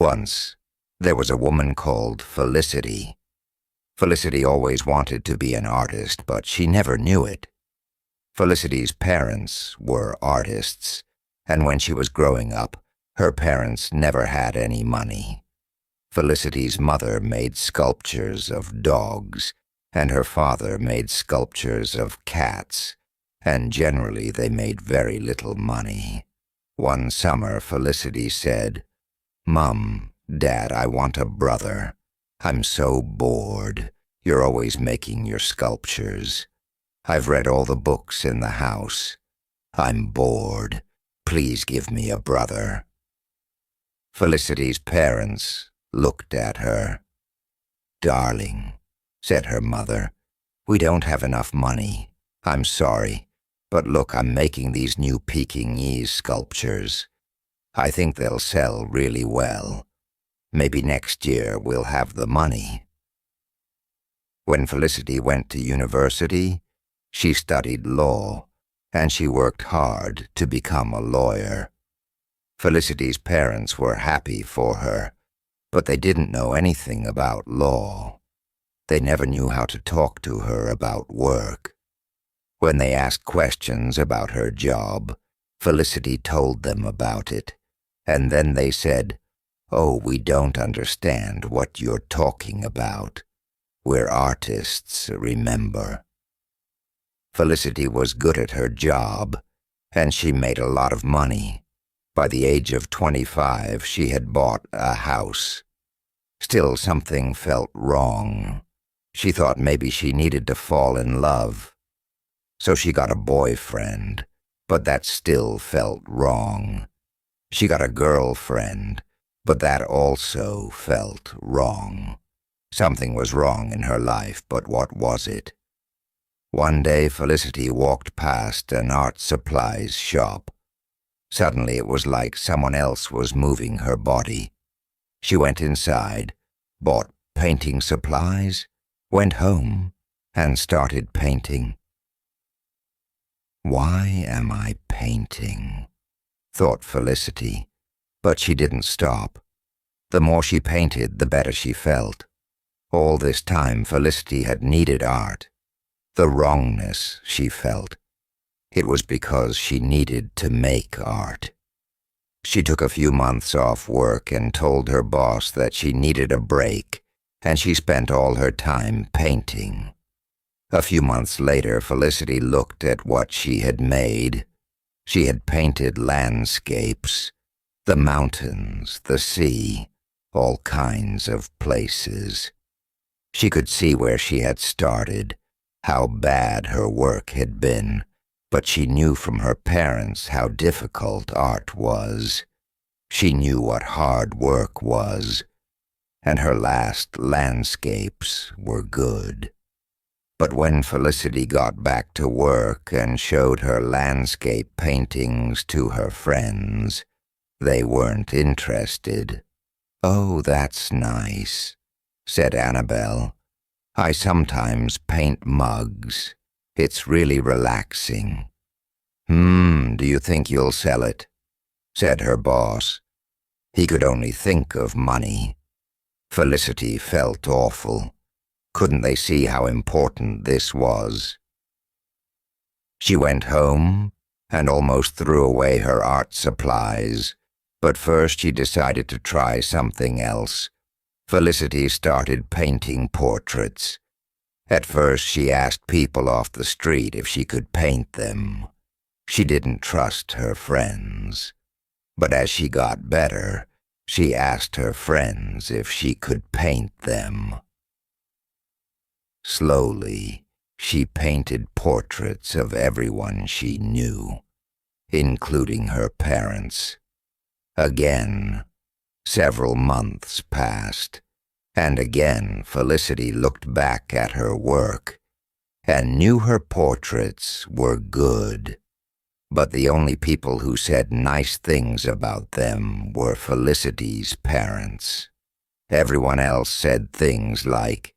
Once, there was a woman called Felicity. Felicity always wanted to be an artist, but she never knew it. Felicity's parents were artists, and when she was growing up, her parents never had any money. Felicity's mother made sculptures of dogs, and her father made sculptures of cats, and generally they made very little money. One summer, Felicity said, "Mom, Dad, I want a brother. I'm so bored. You're always making your sculptures. I've read all the books in the house. I'm bored. Please give me a brother." Felicity's parents looked at her. "Darling," said her mother, "we don't have enough money. I'm sorry, but look, I'm making these new Pekingese sculptures. I think they'll sell really well. Maybe next year we'll have the money." When Felicity went to university, she studied law, and she worked hard to become a lawyer. Felicity's parents were happy for her, but they didn't know anything about law. They never knew how to talk to her about work. When they asked questions about her job, Felicity told them about it, and then they said, "Oh, we don't understand what you're talking about. We're artists, remember." Felicity was good at her job, and she made a lot of money. By the age of 25, she had bought a house. Still, something felt wrong. She thought maybe she needed to fall in love. So she got a boyfriend, but that still felt wrong. She got a girlfriend, but that also felt wrong. Something was wrong in her life, but what was it? One day, Felicity walked past an art supplies shop. Suddenly, it was like someone else was moving her body. She went inside, bought painting supplies, went home, and started painting. "Why am I painting?" thought Felicity, but she didn't stop. The more she painted, the better she felt. All this time, Felicity had needed art. The wrongness she felt. It was because she needed to make art. She took a few months off work and told her boss that she needed a break, and she spent all her time painting. A few months later, Felicity looked at what she had made. She had painted landscapes, the mountains, the sea, all kinds of places. She could see where she had started, how bad her work had been, but she knew from her parents how difficult art was. She knew what hard work was, and her last landscapes were good. But when Felicity got back to work and showed her landscape paintings to her friends, they weren't interested. "Oh, that's nice," said Annabelle. "I sometimes paint mugs. It's really relaxing." Do you think you'll sell it?" said her boss. He could only think of money. Felicity felt awful. Couldn't they see how important this was? She went home and almost threw away her art supplies, but first she decided to try something else. Felicity started painting portraits. At first she asked people off the street if she could paint them. She didn't trust her friends. But as she got better, she asked her friends if she could paint them. Slowly, she painted portraits of everyone she knew, including her parents. Again, several months passed, and again Felicity looked back at her work and knew her portraits were good. But the only people who said nice things about them were Felicity's parents. Everyone else said things like,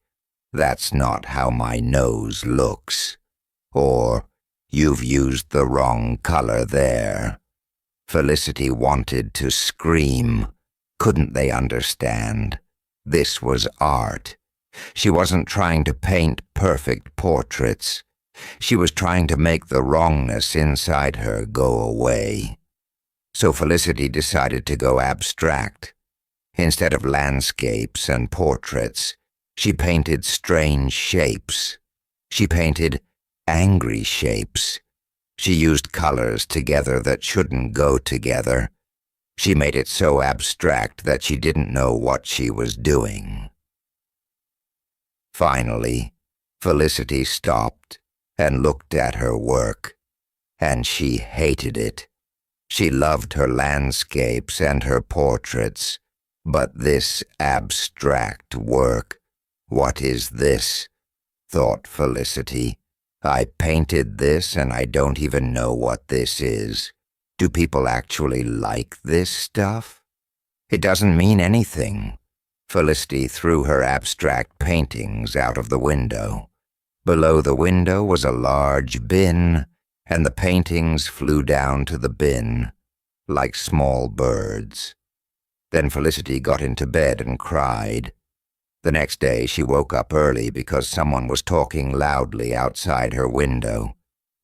"That's not how my nose looks," or "You've used the wrong color there." Felicity wanted to scream. Couldn't they understand? This was art. She wasn't trying to paint perfect portraits. She was trying to make the wrongness inside her go away. So Felicity decided to go abstract. Instead of landscapes and portraits, she painted strange shapes. She painted angry shapes. She used colors together that shouldn't go together. She made it so abstract that she didn't know what she was doing. Finally, Felicity stopped and looked at her work, and she hated it. She loved her landscapes and her portraits, but this abstract work, what is this? Thought Felicity. I painted this and I don't even know what this is. Do people actually like this stuff? It doesn't mean anything. Felicity threw her abstract paintings out of the window. Below the window was a large bin, and the paintings flew down to the bin like small birds. Then Felicity got into bed and cried. The next day she woke up early because someone was talking loudly outside her window.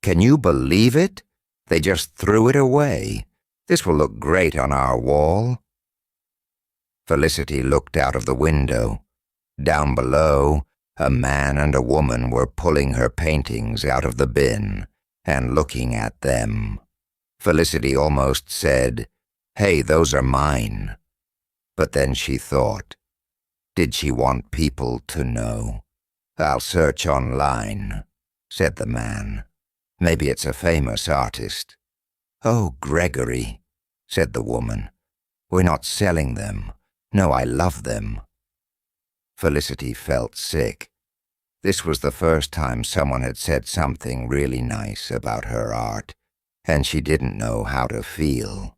Can you believe it? They just threw it away. This will look great on our wall. Felicity looked out of the window. Down below, a man and a woman were pulling her paintings out of the bin and looking at them. Felicity almost said, "Hey, those are mine." But then she thought, did she want people to know? "I'll search online," said the man. "Maybe it's a famous artist." "Oh, Gregory," said the woman. "We're not selling them. No, I love them." Felicity felt sick. This was the first time someone had said something really nice about her art, and she didn't know how to feel.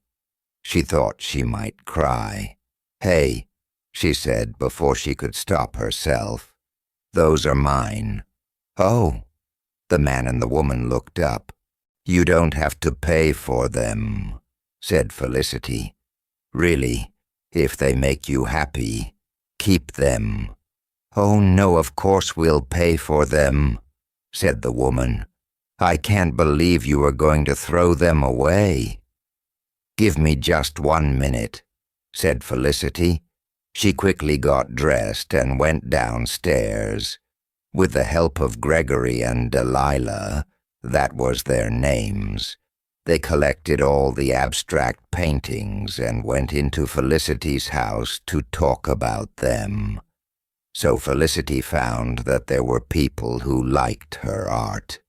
She thought she might cry. "Hey," she said before she could stop herself. "Those are mine." "Oh." The man and the woman looked up. "You don't have to pay for them," said Felicity. "Really, if they make you happy, keep them." "Oh no, of course we'll pay for them," said the woman. "I can't believe you are going to throw them away." "Give me just 1 minute," said Felicity. She quickly got dressed and went downstairs. With the help of Gregory and Delilah, that was their names, they collected all the abstract paintings and went into Felicity's house to talk about them. So Felicity found that there were people who liked her art.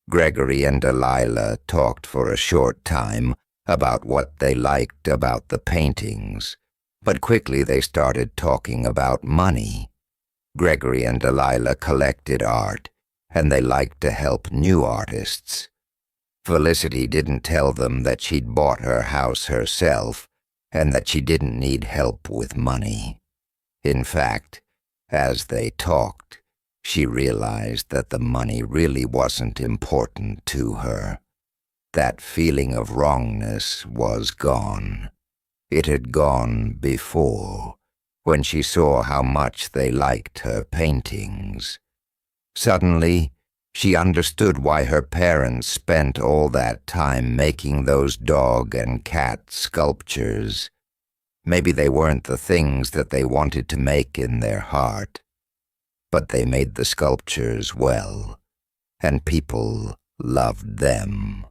Gregory and Delilah talked for a short time about what they liked about the paintings, but quickly they started talking about money. Gregory and Delilah collected art, and they liked to help new artists. Felicity didn't tell them that she'd bought her house herself, and that she didn't need help with money. In fact, as they talked, she realized that the money really wasn't important to her. That feeling of wrongness was gone. It had gone before, when she saw how much they liked her paintings. Suddenly, she understood why her parents spent all that time making those dog and cat sculptures. Maybe they weren't the things that they wanted to make in their heart, but they made the sculptures well, and people loved them.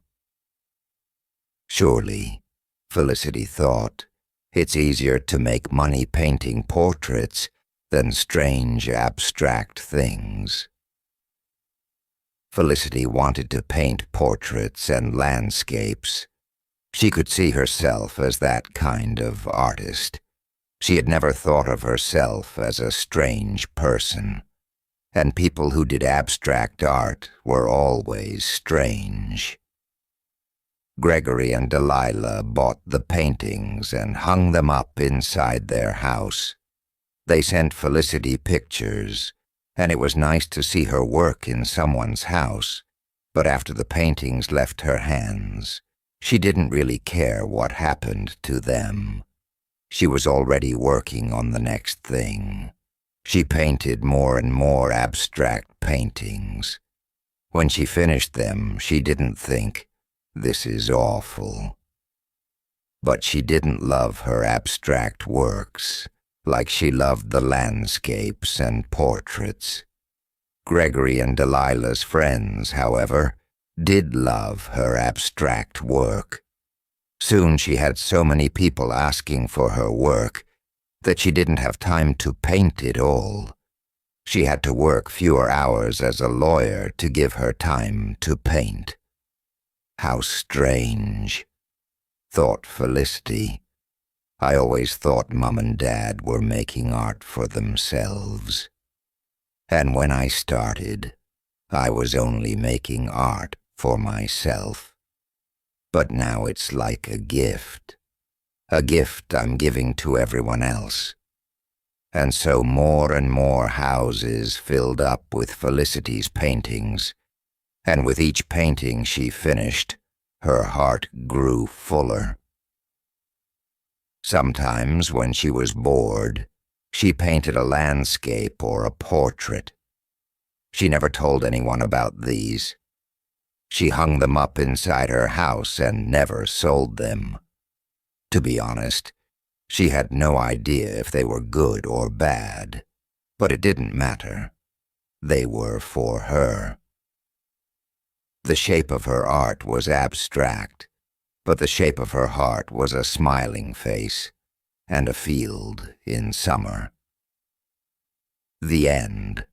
Surely, Felicity thought, it's easier to make money painting portraits than strange abstract things. Felicity wanted to paint portraits and landscapes. She could see herself as that kind of artist. She had never thought of herself as a strange person, and people who did abstract art were always strange. Gregory and Delilah bought the paintings and hung them up inside their house. They sent Felicity pictures, and it was nice to see her work in someone's house, but after the paintings left her hands, she didn't really care what happened to them. She was already working on the next thing. She painted more and more abstract paintings. When she finished them, she didn't think, "This is awful." But she didn't love her abstract works like she loved the landscapes and portraits. Gregory and Delilah's friends, however, did love her abstract work. Soon she had so many people asking for her work that she didn't have time to paint it all. She had to work fewer hours as a lawyer to give her time to paint. How strange, thought Felicity. I always thought Mom and Dad were making art for themselves. And when I started, I was only making art for myself. But now it's like a gift I'm giving to everyone else. And so more and more houses filled up with Felicity's paintings, and with each painting she finished, her heart grew fuller. Sometimes when she was bored, she painted a landscape or a portrait. She never told anyone about these. She hung them up inside her house and never sold them. To be honest, she had no idea if they were good or bad, but it didn't matter. They were for her. The shape of her art was abstract, but the shape of her heart was a smiling face and a field in summer. The end.